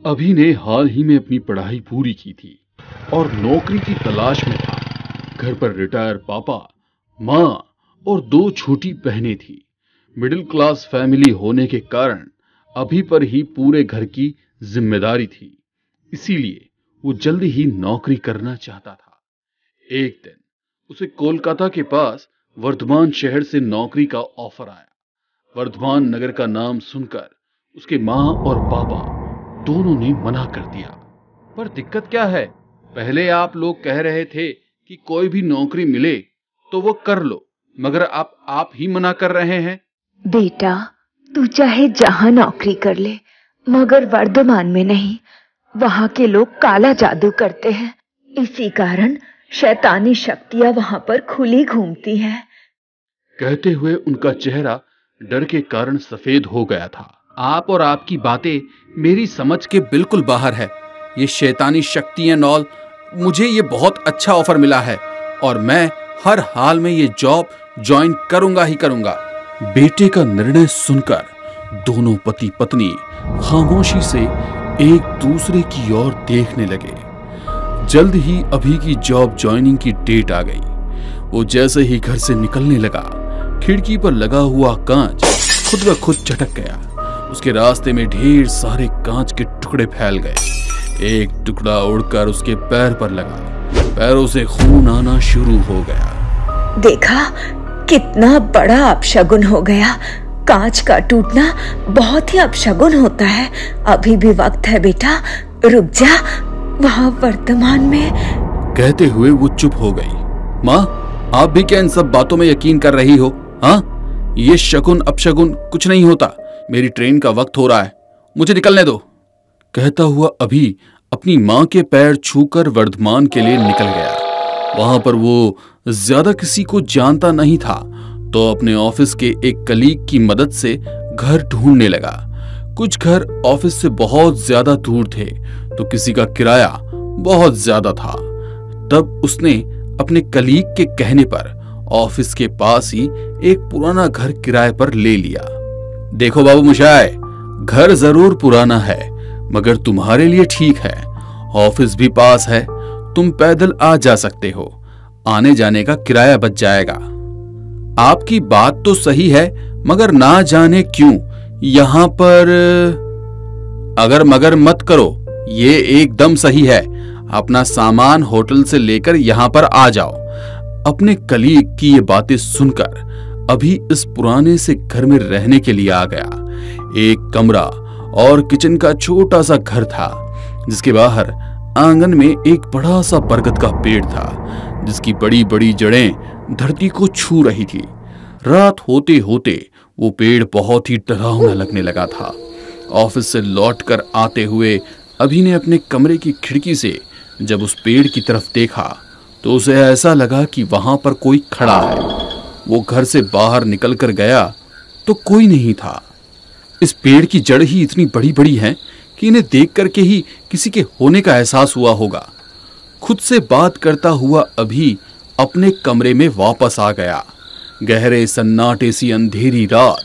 अभी ने हाल ही में अपनी पढ़ाई पूरी की थी और नौकरी की तलाश में था। घर पर रिटायर पापा, माँ और 2 छोटी बहनें थी। मिडिल क्लास फैमिली होने के कारण अभी पर ही पूरे घर की जिम्मेदारी थी, इसीलिए वो जल्दी ही नौकरी करना चाहता था। एक दिन उसे कोलकाता के पास वर्धमान शहर से नौकरी का ऑफर आया। वर्धमान नगर का नाम सुनकर उसके माँ और पापा दोनों ने मना कर दिया। पर दिक्कत क्या है? पहले आप लोग कह रहे थे कि कोई भी नौकरी मिले तो वो कर लो, मगर आप ही मना कर रहे हैं। बेटा, तू चाहे जहां नौकरी कर ले, मगर वर्धमान में नहीं। वहां के लोग काला जादू करते हैं, इसी कारण शैतानी शक्तियां वहां पर खुली घूमती हैं। कहते हुए उनका चेहरा डर के कारण सफेद हो गया था। आप और आपकी बातें मेरी समझ के बिल्कुल बाहर है। ये शैतानी शक्तियां नॉल, मुझे ये बहुत अच्छा ऑफर मिला है और मैं हर हाल में ये जॉब ज्वाइन करूंगा ही करूंगा। बेटे का निर्णय सुनकर दोनों पति पत्नी खामोशी से एक दूसरे की ओर देखने लगे। जल्द ही अभी की जॉब ज्वाइनिंग की डेट आ गई। वो जैसे ही घर से निकलने लगा, खिड़की पर लगा हुआ कांच खुद ब खुद झटक गया। उसके रास्ते में ढेर सारे कांच के टुकड़े फैल गए। एक टुकड़ा उड़कर उसके पैर पर लगा। पैरों से खून आना शुरू हो गया। देखा, कितना बड़ा अपशगुन हो गया। कांच का टूटना बहुत ही अपशगुन होता है। अभी भी वक्त है बेटा, रुक जा। वहां वर्तमान में। कहते हुए वो चुप हो गई। माँ, आप भी क्या इन सब बातों में यकीन कर रही हो? हाँ, ये शगुन अपशगुन कुछ नहीं होता। मेरी ट्रेन का वक्त हो रहा है, मुझे निकलने दो। कहता हुआ अभी अपनी माँ के पैर छूकर वर्धमान के लिए निकल गया। वहां पर वो ज्यादा किसी को जानता नहीं था, तो अपने ऑफिस के एक कलीग की मदद से घर ढूंढने लगा। कुछ घर ऑफिस से बहुत ज्यादा दूर थे, तो किसी का किराया बहुत ज्यादा था। तब उसने अपने कलीग के कहने पर ऑफिस के पास ही एक पुराना घर किराए पर ले लिया। देखो बाबू मुशाय, घर जरूर पुराना है, मगर तुम्हारे लिए ठीक है। ऑफिस भी पास है, तुम पैदल आ जा सकते हो। आने जाने का किराया बच जाएगा। आपकी बात तो सही है, मगर ना जाने क्यों यहां पर अगर मगर मत करो। ये एकदम सही है। अपना सामान होटल से लेकर यहां पर आ जाओ। अपने कलीग की ये बातें सुनकर अभी इस पुराने से घर में रहने के लिए आ गया। एक कमरा और किचन का छोटा सा घर था, जिसके बाहर आंगन में एक बड़ा सा बरगद का पेड़ था, जिसकी बड़ी बड़ी जड़ें धरती को छू रही थी। रात होते होते वो पेड़ बहुत ही डरावना लगने लगा था। ऑफिस से लौटकर आते हुए अभी ने अपने कमरे की खिड़की से जब उस पेड़ की तरफ देखा, तो उसे ऐसा लगा कि वहां पर कोई खड़ा है। वो घर से बाहर निकलकर गया तो कोई नहीं था। इस पेड़ की जड़ ही इतनी बड़ी बड़ी हैं कि इन्हें देख करके ही किसी के होने का एहसास हुआ होगा। खुद से बात करता हुआ अभी अपने कमरे में वापस आ गया। गहरे सन्नाटे सी अंधेरी रात,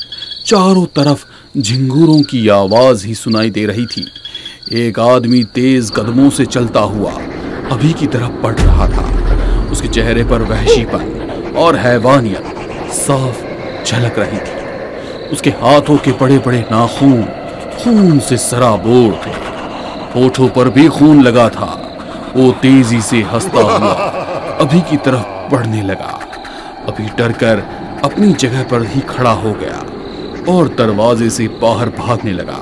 चारों तरफ झिंगुरों की आवाज ही सुनाई दे रही थी। एक आदमी तेज कदमों से चलता हुआ अभी की तरफ बढ़ रहा था। उसके चेहरे पर वहशीपन और हैवानियत साफ झलक रही थी। उसके हाथों के बड़े बड़े नाखून खून से सराबोर थे। होठों पर भी खून लगा था। वो तेजी से हंसता हुआ अभी की तरफ बढ़ने लगा। अभी डरकर अपनी जगह पर ही खड़ा हो गया और दरवाजे से बाहर भागने लगा।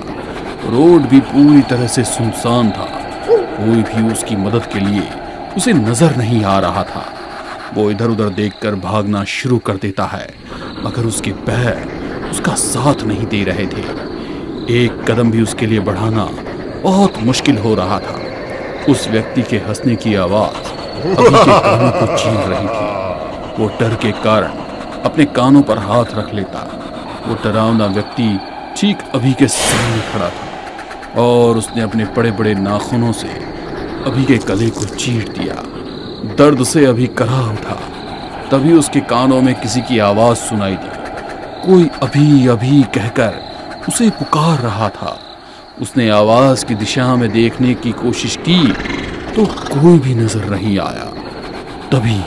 रोड भी पूरी तरह से सुनसान था। कोई भी उसकी मदद के लिए उसे नजर नहीं आ रहा था। वो इधर उधर देखकर भागना शुरू कर देता है, मगर उसके पैर उसका साथ नहीं दे रहे थे। एक कदम भी उसके लिए बढ़ाना बहुत मुश्किल हो रहा था। उस व्यक्ति के हंसने की आवाज अभी के कानों को छीन रही थी। वो डर के कारण अपने कानों पर हाथ रख लेता। वो डरावना व्यक्ति ठीक अभी के सामने खड़ा था और उसने अपने बड़े बड़े नाखूनों से अभी के गले को चीर दिया। दर्द से अभी कराह उठा। तभी उसके कानों में किसी की आवाज सुनाई दी। कोई अभी अभी कहकर उसे पुकार रहा था। उसने आवाज की दिशा में देखने की कोशिश की तो कोई भी नजर नहीं आया। तभी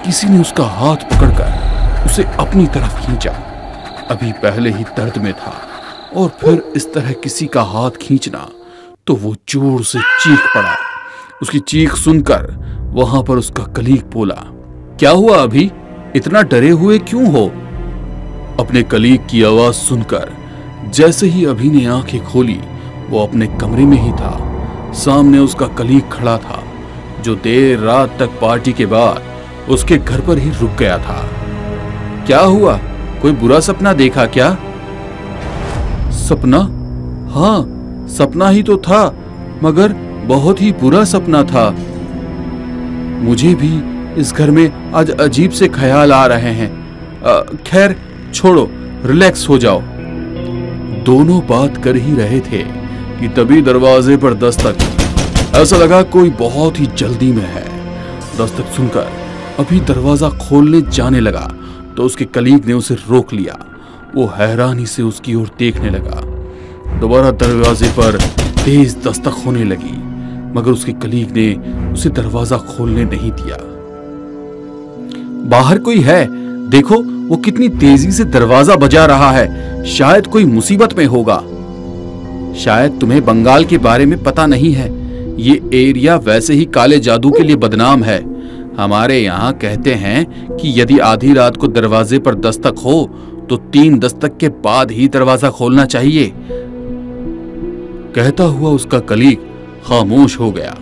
किसी ने उसका हाथ पकड़कर उसे अपनी तरफ खींचा। अभी पहले ही दर्द में था और फिर इस तरह किसी का हाथ खींचना, तो वो जोर से चीख पड़ा। उसकी चीख सुनकर वहां पर उसका कलीग बोला, क्या हुआ अभी, इतना डरे हुए क्यों हो? अपने कलीग की आवाज सुनकर जैसे ही अभी ने आंखें खोली, वो अपने कमरे में ही था। सामने उसका कलीग खड़ा था, जो देर रात तक पार्टी के बाद उसके घर पर ही रुक गया था। क्या हुआ, कोई बुरा सपना देखा क्या? सपना? हाँ, सपना ही तो था, मगर बहुत ही बुरा सपना था। मुझे भी इस घर में आज अजीब से ख्याल आ रहे हैं। खैर छोड़ो, रिलैक्स हो जाओ। दोनों बात कर ही रहे थे कि तभी दरवाजे पर दस्तक। ऐसा लगा कोई बहुत ही जल्दी में है। दस्तक सुनकर अभी दरवाजा खोलने जाने लगा तो उसके कलीग ने उसे रोक लिया। वो हैरानी से उसकी ओर देखने लगा। दोबारा दरवाजे पर तेज दस्तक होने लगी, मगर उसके कलीग ने उसे दरवाजा खोलने नहीं दिया। बाहर कोई है, देखो वो कितनी तेजी से दरवाजा बजा रहा है, शायद कोई मुसीबत में होगा। शायद तुम्हें बंगाल के बारे में पता नहीं है, ये एरिया वैसे ही काले जादू के लिए बदनाम है। हमारे यहाँ कहते हैं कि यदि आधी रात को दरवाजे पर दस्तक हो तो 3 दस्तक के बाद ही दरवाजा खोलना चाहिए। कहता हुआ उसका कलीग खामोश हो गया।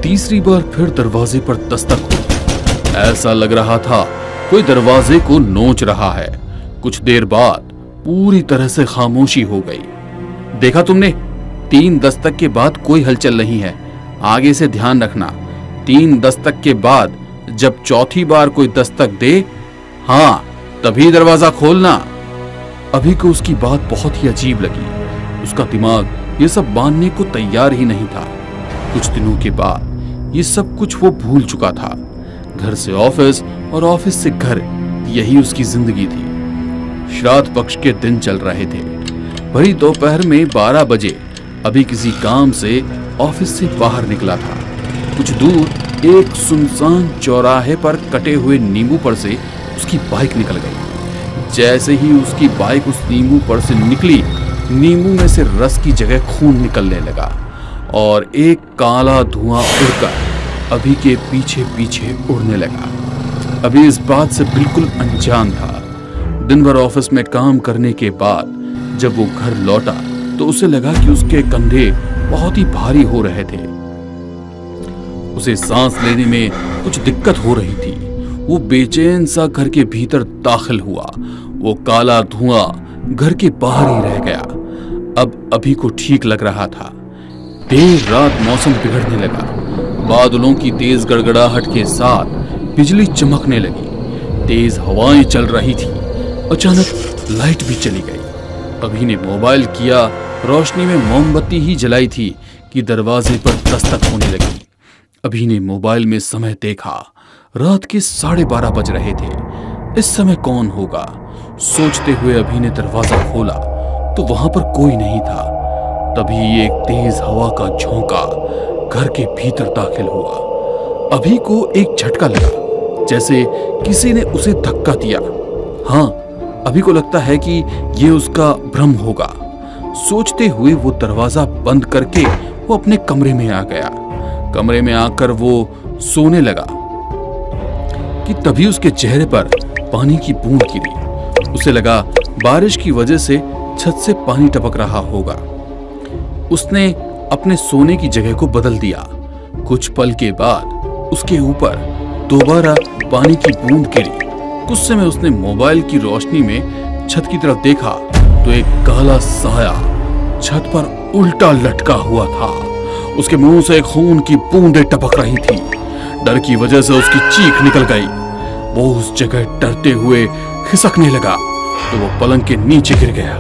तीसरी बार फिर दरवाजे पर दस्तक हुई। ऐसा लग रहा था कोई दरवाजे को नोच रहा है। कुछ देर बाद पूरी तरह से खामोशी हो गई। देखा तुमने, 3 दस्तक के बाद कोई हलचल नहीं है। आगे से ध्यान रखना, 3 दस्तक के बाद जब चौथी बार कोई दस्तक दे, हाँ तभी दरवाजा खोलना। अभी को उसकी बात बहुत ही अजीब लगी। उसका दिमाग ये सब मानने को तैयार ही नहीं था। कुछ दिनों के बाद ये सब कुछ वो भूल चुका था। घर से ऑफिस और ऑफिस से घर, यही उसकी जिंदगी थी। श्राद्ध पक्ष के दिन चल रहे थे। भरी दोपहर में 12 बजे अभी किसी काम से ऑफिस से बाहर निकला था। कुछ दूर एक सुनसान चौराहे पर कटे हुए नींबू पर से उसकी बाइक निकल गई। जैसे ही उसकी बाइक उस नींबू पर से निकली, नींबू में से रस की जगह खून निकलने लगा और एक काला धुआं उड़कर अभी के पीछे पीछे उड़ने लगा। अभी इस बात से बिल्कुल अनजान था। दिन भर ऑफिस में काम करने के बाद जब वो घर लौटा तो उसे लगा कि उसके कंधे बहुत ही भारी हो रहे थे। उसे सांस लेने में कुछ दिक्कत हो रही थी। वो बेचैन सा घर के भीतर दाखिल हुआ। वो काला धुआं घर के बाहर ही रह गया। अब अभी को ठीक लग रहा था। देर रात मौसम बिगड़ने लगा। बादलों की तेज गड़गड़ाहट के साथ बिजली चमकने लगी। तेज हवाएं चल रही थी। अचानक लाइट भी चली गई। अभी ने मोबाइल किया, रोशनी में मोमबत्ती ही जलाई थी कि दरवाजे पर दस्तक होने लगी। अभी ने मोबाइल में समय देखा। रात के 12:30 बज रहे थे। इस समय कौन होगा? सोचते हुए अभी ने दरवाजा खोला तो वहां पर कोई नहीं था। तभी एक तेज हवा का झोंका घर के भीतर दाखिल हुआ। अभी को एक झटका लगा, जैसे किसी ने उसे धक्का दिया। हाँ, अभी को लगता है कि ये उसका भ्रम होगा। सोचते हुए वो दरवाजा बंद करके वो अपने कमरे में आ गया। कमरे में आकर वो सोने लगा कि तभी उसके चेहरे पर पानी की बूंद गिरी। उसे लगा बारिश की वजह से छत से पानी टपक रहा होगा। उसने अपने सोने की जगह को बदल दिया। कुछ पल के बाद उसके ऊपर दोबारा पानी की बूंद गिरी। कुछ समय उसने मोबाइल की रोशनी में छत की तरफ देखा तो एक काला साया छत पर उल्टा लटका हुआ था। उसके मुंह से खून की बूंदें टपक रही थी। डर की वजह से उसकी चीख निकल गई। वो उस जगह डरते हुए खिसकने लगा तो वो पलंग के नीचे गिर गया।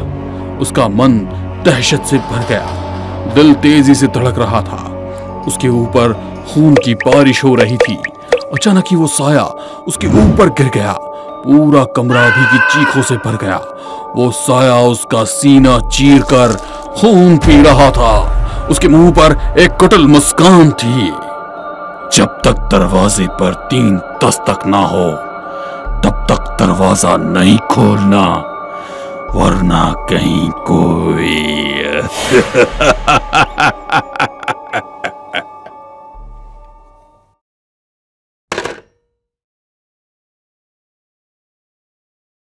उसका मन दहशत से भर गया। दिल तेजी से धड़क रहा था। उसके ऊपर खून की बारिश हो रही थी अचानक ही वो साया उसके ऊपर गिर गया। पूरा कमरा अभी की चीखों से भर गया। वो साया उसका सीना चीरकर खून पी रहा था। उसके मुंह पर एक कुटिल मुस्कान थी। जब तक दरवाजे पर 3 दस्तक ना हो तब तक दरवाजा नहीं खोलना, वरना कहीं कोई